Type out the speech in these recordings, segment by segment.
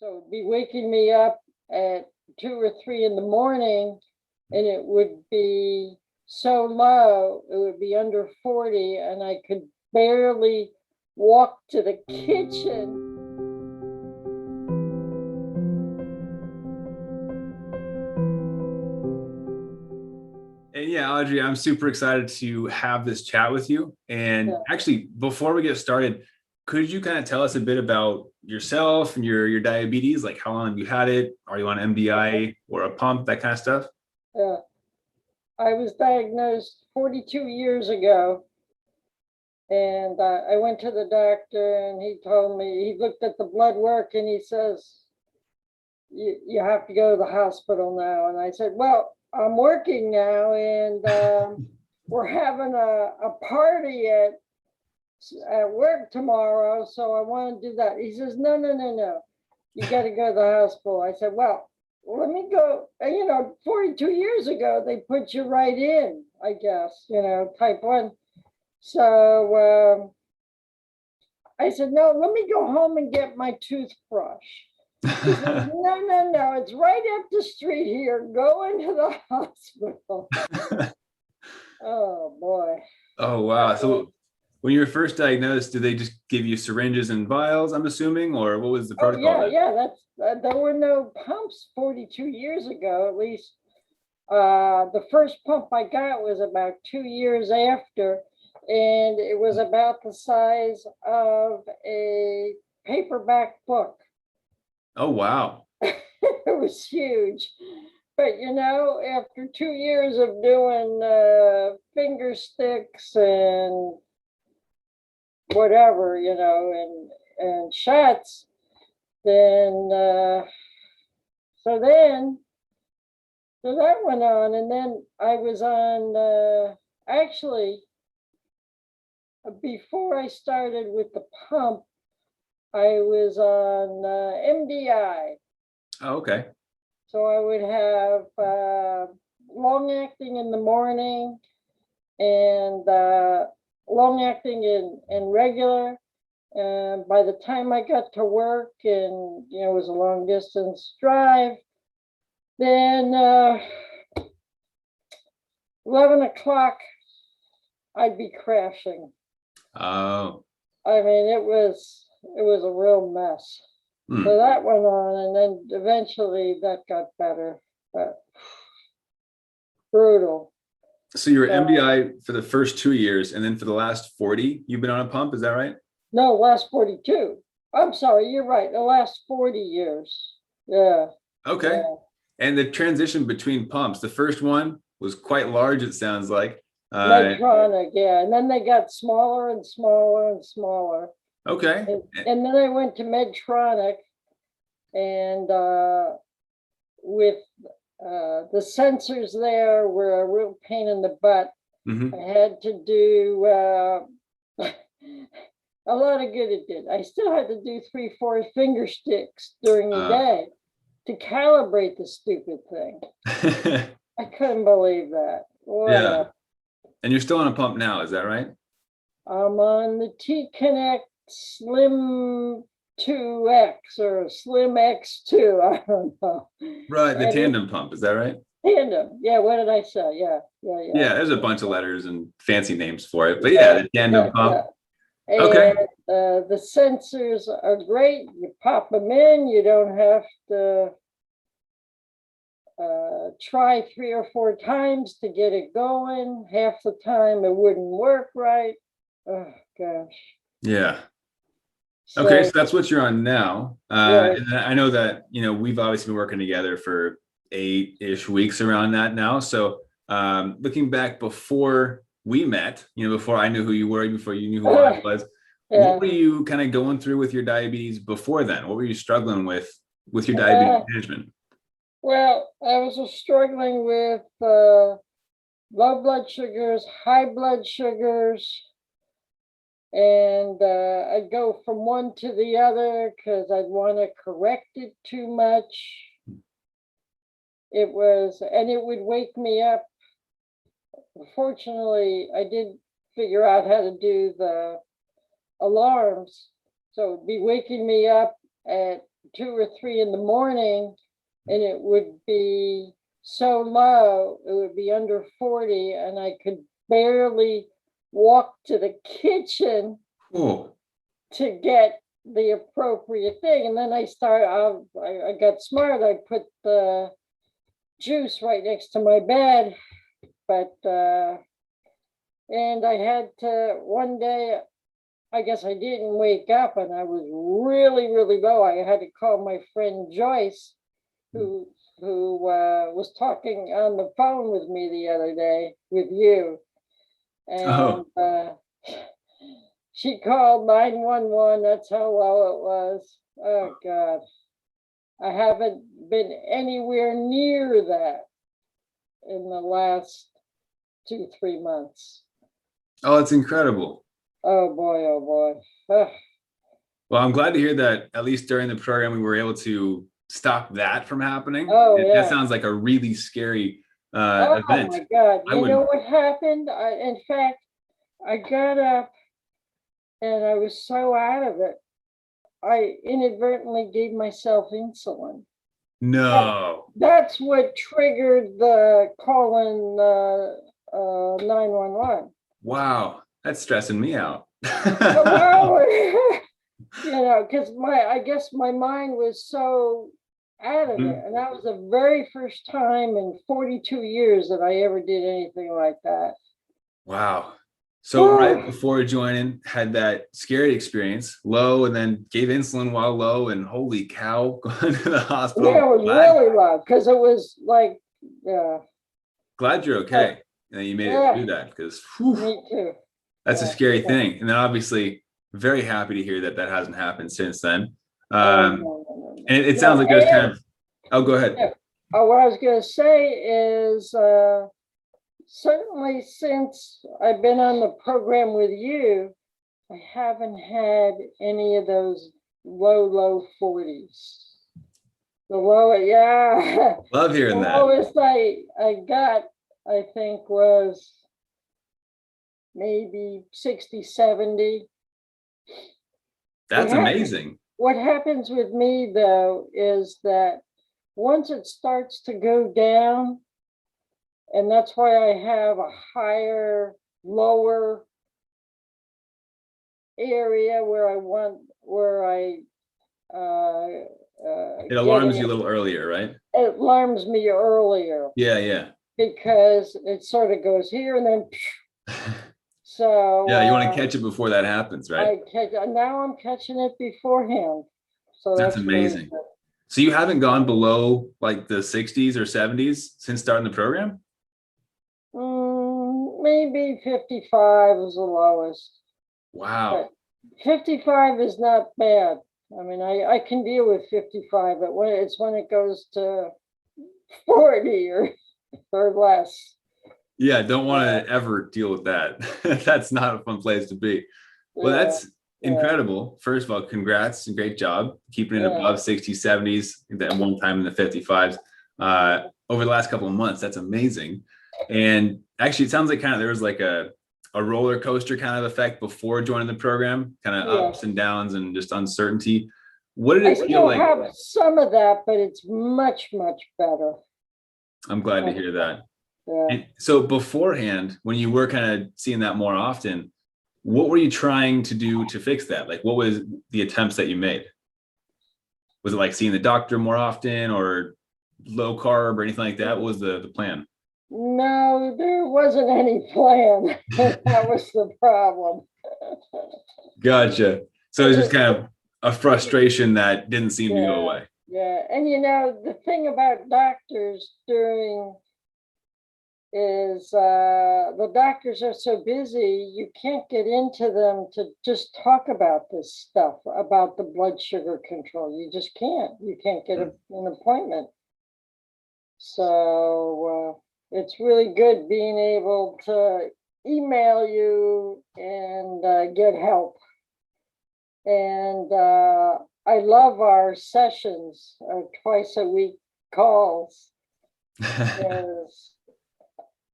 So it'd be waking me up at 2 or 3 in the morning, and it would be so low, it would be under 40, and I could barely walk to the kitchen. And yeah, Audrey, I'm super excited to have this chat with you. And Yeah. actually, before we get started, could you kind of tell us a bit about yourself and your diabetes? Like how long have you had it? Are you on MDI or a pump, that kind of stuff? Yeah. I was diagnosed 42 years ago, and I went to the doctor, and he told me, he looked at the blood work, and he says, you have to go to the hospital now. And I said, well, I'm working now, and we're having a party at work tomorrow, so I want to do that. He says, no, you got to go to the hospital. I said, well, let me go. 42 years ago, they put you right in, I guess, type 1. So I said, no, let me go home and get my toothbrush. He said, no, it's right up the street here. Go into the hospital. Oh, boy. Oh, wow. So when you were first diagnosed, did they just give you syringes and vials, I'm assuming, or what was the Oh, protocol then? yeah, there were no pumps 42 years ago, at least. The first pump I got was about 2 years after, and it was about the size of a paperback book. Oh, wow. It was huge. But after 2 years of doing finger sticks and whatever, and shots, then so that went on, and then I was on actually before I started with the pump, I was on MDI. Oh, okay. So I would have long acting in the morning and long acting in regular. And by the time I got to work, and it was a long distance drive, then 11 o'clock, I'd be crashing. Oh. I mean, it was a real mess. So that went on, and then eventually that got better, but brutal. So you were MDI for the first 2 years, and then for the last 40, you've been on a pump, is that right? No, last 42. I'm sorry, you're right. The last 40 years. Yeah. Okay. Yeah. And the transition between pumps, the first one was quite large, it sounds like. Medtronic, yeah. And then they got smaller and smaller and smaller. Okay. And then I went to Medtronic, and with the sensors there were a real pain in the butt. I had to do a lot of good it did. I still had to do 3-4 finger sticks during the day to calibrate the stupid thing. I couldn't believe that. Yeah. And you're still on a pump now, is that right? I'm on the T-Connect Slim 2X or Slim X2. I don't know. Right, the tandem pump, is that right? Tandem. Yeah, what did I say? Yeah. Yeah, there's a bunch of letters and fancy names for it, but yeah, the tandem pump. And okay. The sensors are great. You pop them in. You don't have to try 3 or 4 times to get it going. Half the time it wouldn't work right. Oh, gosh. Yeah. Okay, so that's what you're on now. And I know that, we've obviously been working together for 8-ish weeks around that now. So looking back before we met, before I knew who you were, before you knew who I was, what were you kind of going through with your diabetes before then? What were you struggling with your diabetes management? Well, I was struggling with low blood sugars, high blood sugars, and I'd go from one to the other because I'd want to correct it too much. It would wake me up. Fortunately, I did figure out how to do the alarms, so it'd be waking me up at 2 or 3 in the morning, and it would be so low, it would be under 40, and I could barely walk to the kitchen Oh, to get the appropriate thing. And then I got smart. I put the juice right next to my bed, but and I had to one day, I guess I didn't wake up and I was really, really low. I had to call my friend Joyce, who was talking on the phone with me the other day with you. And she called 911. That's how low it was. Oh God. I haven't been anywhere near that in the last 2, 3 months. oh, it's incredible. Oh boy, oh boy. Ugh. Well, I'm glad to hear that at least during the program we were able to stop that from happening. Oh That yeah. sounds like a really scary Oh event. my God. I You would. know what happened? In fact, I got up and I was so out of it. I inadvertently gave myself insulin. No. That's what triggered the calling 911. Wow, that's stressing me out. Well, because I guess my mind was so out of it. And that was the very first time in 42 years that I ever did anything like that. Wow. So right before joining, had that scary experience, low, and then gave insulin while low, and holy cow, going to the hospital. Yeah, it was really loud because it was like, yeah. Glad you're okay. And you made it through that, because Me too. that's a scary thing. And then obviously very happy to hear that that hasn't happened since then. No. And it sounds like it was kind of, oh, go ahead. Yeah. What I was going to say is certainly since I've been on the program with you, I haven't had any of those low 40s. The low, yeah. Love hearing that. The lowest I got, I think, was maybe 60, 70. That's amazing. What happens with me, though, is that once it starts to go down, and that's why I have a higher, lower area where I it alarms you a little earlier, right? It alarms me earlier. Yeah. Because it sort of goes here and then so yeah, you want to catch it before that happens, right? Now I'm catching it beforehand. So that's amazing. Really, so you haven't gone below like the 60s or 70s since starting the program? Maybe 55 is the lowest. Wow. But 55 is not bad. I mean, I can deal with 55, but it's when it goes to 40 or less. Yeah, don't want to ever deal with that. That's not a fun place to be. Well, that's incredible. First of all, congrats and great job keeping it above 60s, 70s, that one time in the 55s. Over the last couple of months, that's amazing. And actually, it sounds like kind of there was like a roller coaster kind of effect before joining the program, kind of ups and downs and just uncertainty. What did it feel like? I still have some of that, but it's much, much better. I'm glad to hear that. Yeah. And so beforehand, when you were kind of seeing that more often, what were you trying to do to fix that? Like, what was the attempts that you made? Was it like seeing the doctor more often or low carb or anything like that? What was the plan? No, there wasn't any plan. That was the problem. Gotcha. So it's just kind of a frustration that didn't seem to go away. Yeah. And the thing about doctors is the doctors are so busy, you can't get into them to just talk about this stuff, about the blood sugar control. You just can't. You can't get an appointment. So it's really good being able to email you and get help. And I love our sessions, twice a week calls.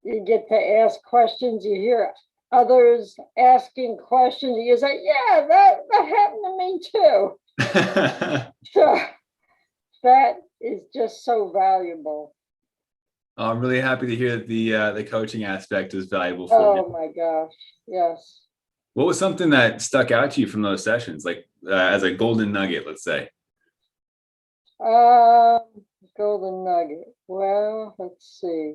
You get to ask questions, you hear others asking questions, you say, yeah, that happened to me too. that is just so valuable. I'm really happy to hear that the coaching aspect is valuable for you. Oh my gosh, yes. What was something that stuck out to you from those sessions, like as a golden nugget, let's say? Golden nugget. Well, let's see.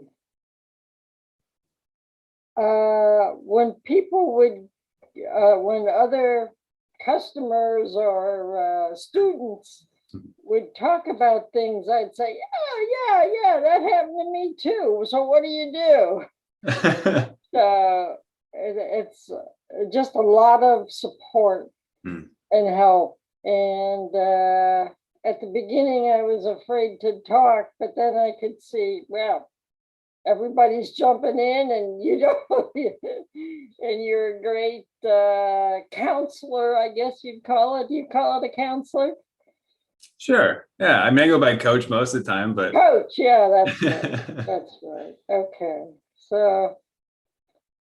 When people would, when other customers or students would talk about things, I'd say, yeah, that happened to me too. So what do you do? It's just a lot of support and help. And at the beginning, I was afraid to talk, but then I could see, well, everybody's jumping in, and you know, and you're a great counselor, I guess you'd call it. You call it a counselor? Sure. Yeah. I mean, I go by coach most of the time, but coach. Yeah, that's right. That's right. Okay. So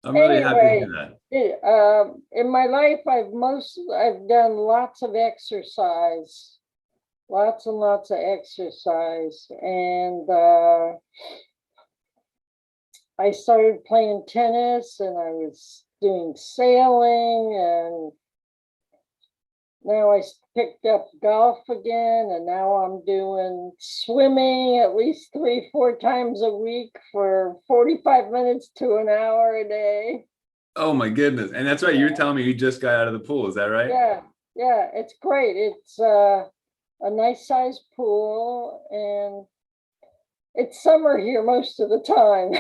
I'm really happy to hear that. In my life, I've done lots of exercise, lots and lots of exercise, and I started playing tennis, and I was doing sailing, and now I picked up golf again, and now I'm doing swimming at least 3-4 times a week for 45 minutes to an hour a day. Oh my goodness. And that's right. You were telling me you just got out of the pool. Is that right? Yeah, it's great. It's a nice sized pool, and it's summer here most of the time.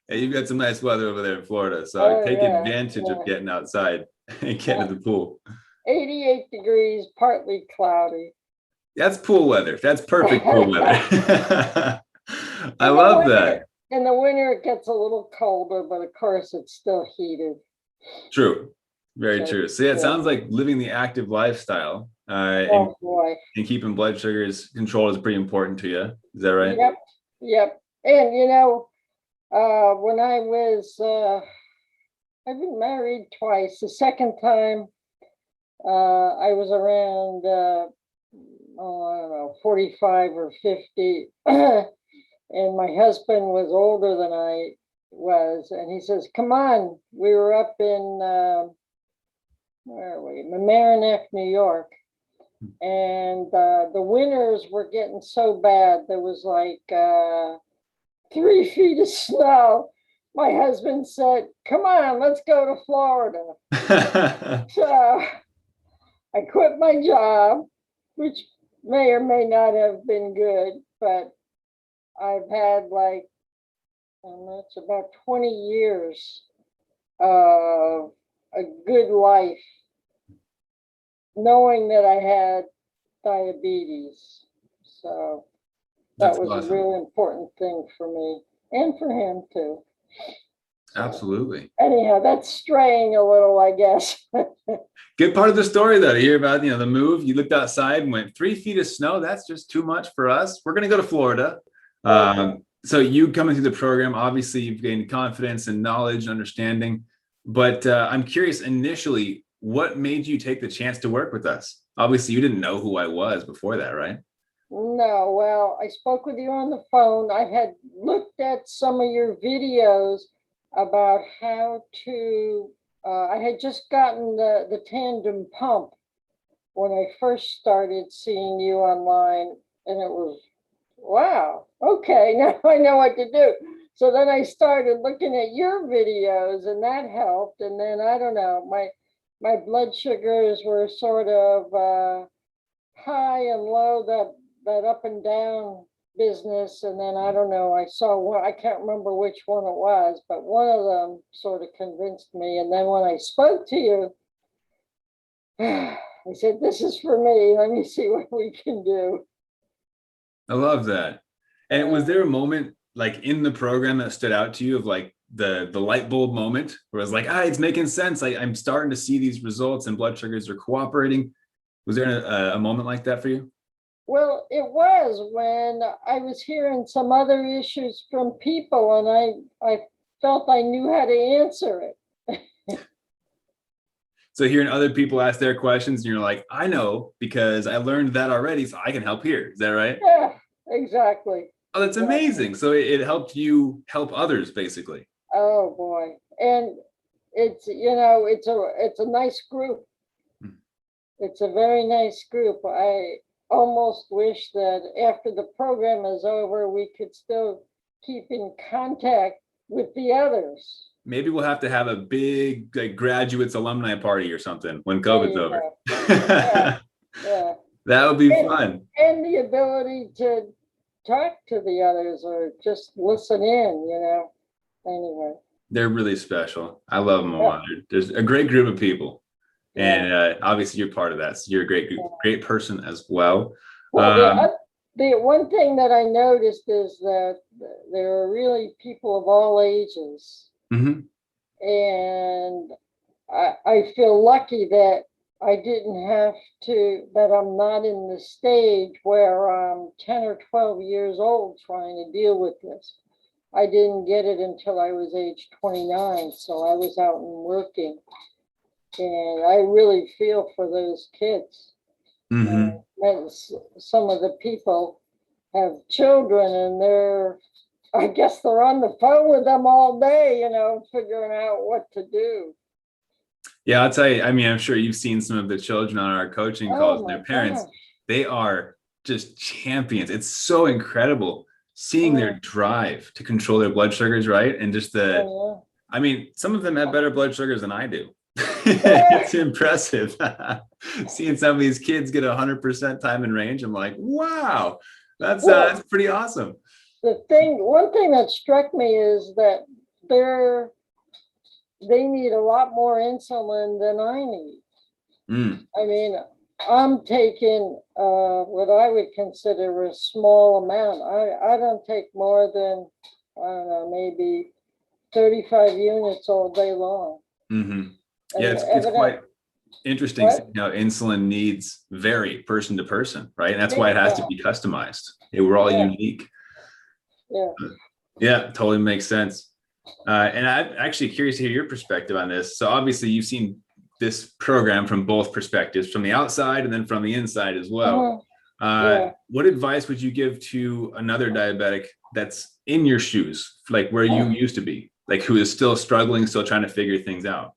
Yeah, you've got some nice weather over there in Florida, so take advantage of getting outside and getting to the pool. 88 degrees, partly cloudy. That's pool weather. That's perfect pool weather. I love that. In the winter, it gets a little colder, but of course, it's still heated. True. Very true. So yeah, it sounds like living the active lifestyle and keeping blood sugars controlled is pretty important to you. Is that right? Yep. And you know, when I was, I've been married twice. The second time, I was around, I don't know, 45 or 50. And my husband was older than I was. And he says, come on. We were up in, where are we? Mamaroneck, New York. And the winters were getting so bad. There was like 3 feet of snow. My husband said, come on, let's go to Florida. So I quit my job, which may or may not have been good, but I've had like, it's about 20 years of a good life, knowing that I had diabetes. So that was awesome. A really important thing for me and for him too. So, absolutely. Anyhow, that's straying a little, I guess. Good part of the story, though, to hear about, the move. You looked outside and went 3 feet of snow. That's just too much for us. We're going to go to Florida. So you coming through the program, obviously you've gained confidence and knowledge and understanding, but I'm curious initially, what made you take the chance to work with us? Obviously you didn't know who I was before that, right? No, well, I spoke with you on the phone. I had looked at some of your videos about how to, I had just gotten the tandem pump when I first started seeing you online, and it was, wow, okay, now I know what to do. So then I started looking at your videos, and that helped. And then, I don't know, my blood sugars were sort of high and low, that up and down business. And then, I don't know, I saw one, I can't remember which one it was, but one of them sort of convinced me. And then when I spoke to you, I said, this is for me. Let me see what we can do. I love that. And was there a moment like in the program that stood out to you of like the light bulb moment where it was like, it's making sense. I'm starting to see these results and blood sugars are cooperating. Was there a moment like that for you? Well, it was when I was hearing some other issues from people, and I felt I knew how to answer it. So hearing other people ask their questions and you're like, I know because I learned that already, so I can help here. Is that right? Yeah, exactly. Oh, that's amazing. So it helped you help others, basically. Oh, boy. And it's, it's a nice group. Hmm. It's a very nice group. I almost wish that after the program is over, we could still keep in contact with the others. Maybe we'll have to have a big like graduates alumni party or something when There COVID's you over. go. Yeah, yeah. That would be And, fun. and the ability to talk to the others or just listen in. Anyway. They're really special. I love them a Yeah, lot. There's a great group of people, yeah. and obviously you're part of that. So you're a great person as well. Well, the one thing that I noticed is that there are really people of all ages. Mhm. And I feel lucky that I didn't have that I'm not in the stage where I'm 10 or 12 years old trying to deal with this. I didn't get it until I was age 29, so I was out and working. And I really feel for those kids. Mhm. And some of the people have children and I guess they're on the phone with them all day, figuring out what to do. Yeah, I'll tell you. I mean, I'm sure you've seen some of the children on our coaching calls Oh and my their parents. gosh. They are just champions. It's so incredible seeing their Oh, drive to control their blood sugars, right? And just oh, I mean, some of them have better blood sugars than I do. yeah. It's impressive. Seeing some of these kids get 100% time in range, I'm like, wow, Well, that's pretty awesome. one thing that struck me is that they need a lot more insulin than I need. Mm. I mean, I'm taking what I would consider a small amount. I don't take more than, I don't know, maybe 35 units all day long. Hmm. Yeah, And it's quite interesting what? seeing how insulin needs vary person to person, right? And that's why it has to Yeah, be customized. Yeah, we're all yeah, unique. yeah. Yeah, totally makes sense. And I'm actually curious to hear your perspective on this. So obviously you've seen this program from both perspectives, from the outside and then from the inside as well. Uh-huh. Yeah. What advice would you give to another diabetic that's in your shoes, like where you used to be, like who is still struggling, still trying to figure things out?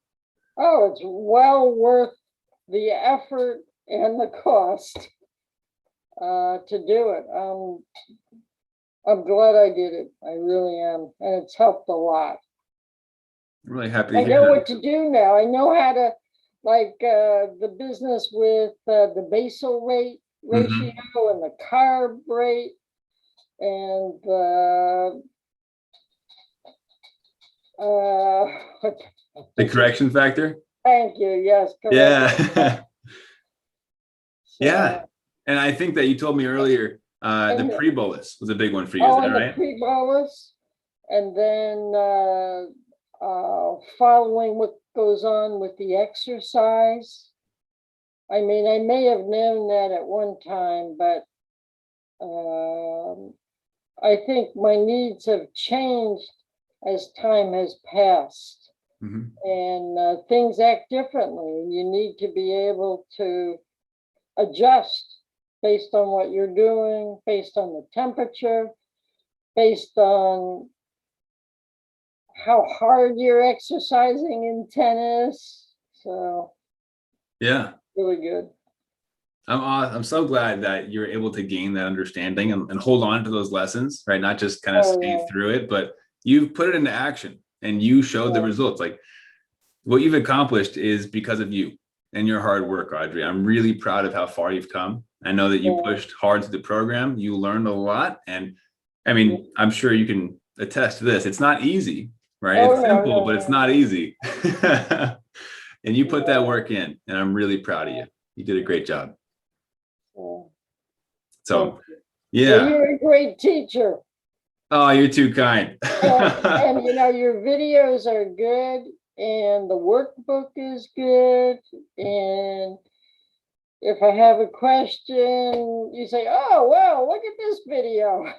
Oh, it's well worth the effort and the cost to do it. I'm glad I did it. I really am. And it's helped a lot. I'm really happy to I hear know that. what to do now. I know how to, like, the business with the basal rate ratio and the carb rate and The correction factor. thank you. Yes, correct. Yeah. Yeah. So, And I think that you told me earlier, the and pre-bolus was a big one for you. Is that and the right? pre-bolus, and then following what goes on with the exercise. I mean, I may have known that at one time, but I think my needs have changed as time has passed, Mhm. and things act differently. You need to be able to adjust based on what you're doing, based on the temperature, based on how hard you're exercising in tennis. So Yeah. really good. I'm so glad that you're able to gain that understanding and hold on to those lessons, right? Not just kind of skate Oh through it, but you've put it into action and you showed the yeah, results. Like what you've accomplished is because of you and your hard work, Audrey. I'm really proud of how far you've come. I know that you yeah, pushed hard through the program. You learned a lot. And I yeah. mean, I'm sure you can attest to this. It's not easy, right? Oh It's no, simple, no, but it's no, not no. easy. And you put that Yeah, work in, and I'm really proud of you. You did a great job. yeah. Thank So, you. Well, yeah. you're a great teacher. Oh, you're too kind. And your videos are good and the workbook is good. And if I have a question, you say, oh, well, look at this video.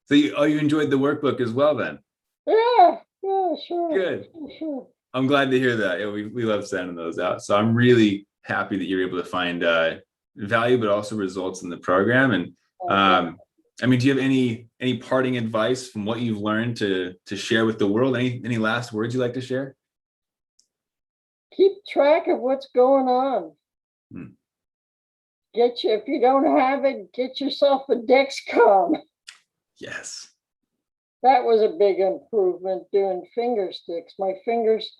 So you enjoyed the workbook as well then? Yeah, yeah, sure, Good. sure. I'm glad to hear that. Yeah, we love sending those out. So I'm really happy that you're able to find value, but also results in the program. And I mean, do you have any parting advice from what you've learned to share with the world? Any last words you'd like to share? Keep track of what's going on. If you don't have it, get yourself a Dexcom. Yes. That was a big improvement doing finger sticks. My fingers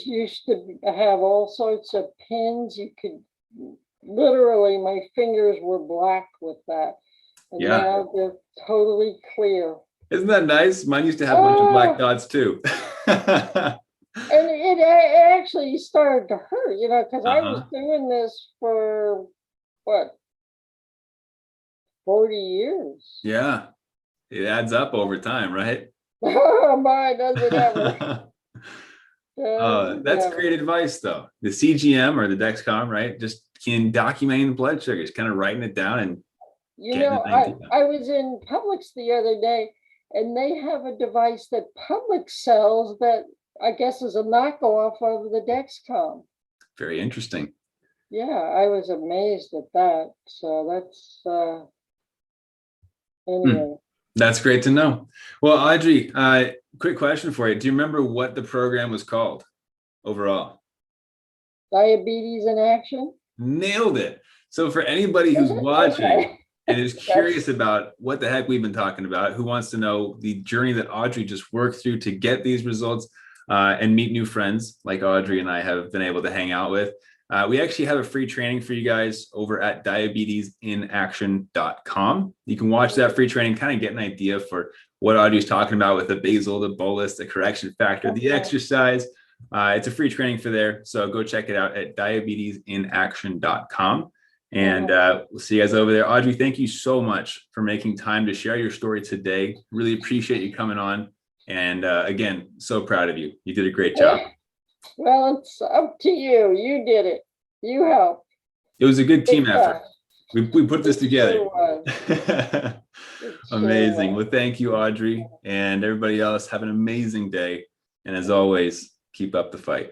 used to have all sorts of pins. You could literally, my fingers were black with that. And now they're totally clear. Isn't that nice? Mine used to have a bunch of black dots too. And it actually started to hurt, because I was doing this for what, 40 years. Yeah, it adds up over time, right? Oh my, does it ever? That's great advice, though. The CGM or the Dexcom, right? Just documenting the blood sugars, kind of writing it down and I was in Publix the other day, and they have a device that Publix sells that I guess is a knockoff of the Dexcom. Very interesting. Yeah, I was amazed at that. So that's anyway. That's great to know. Well, Audrey, quick question for you. Do you remember what the program was called overall? Diabetes in Action. Nailed it. So for anybody who's watching and is curious about what the heck we've been talking about, who wants to know the journey that Audrey just worked through to get these results and meet new friends like Audrey and I have been able to hang out with, we actually have a free training for you guys over at diabetesinaction.com. You can watch that free training, kind of get an idea for what Audrey's talking about with the basal, the bolus, the correction factor, the exercise. It's a free training for there. So go check it out at diabetesinaction.com. And we'll see you guys over there. Audrey, thank you so much for making time to share your story today. Really appreciate you coming on. And again, so proud of you. You did a great job. Well, it's up to you. You did it. You helped. It was a good team effort. We put this together. Amazing. Well, thank you, Audrey. And everybody else, have an amazing day. And as always, keep up the fight.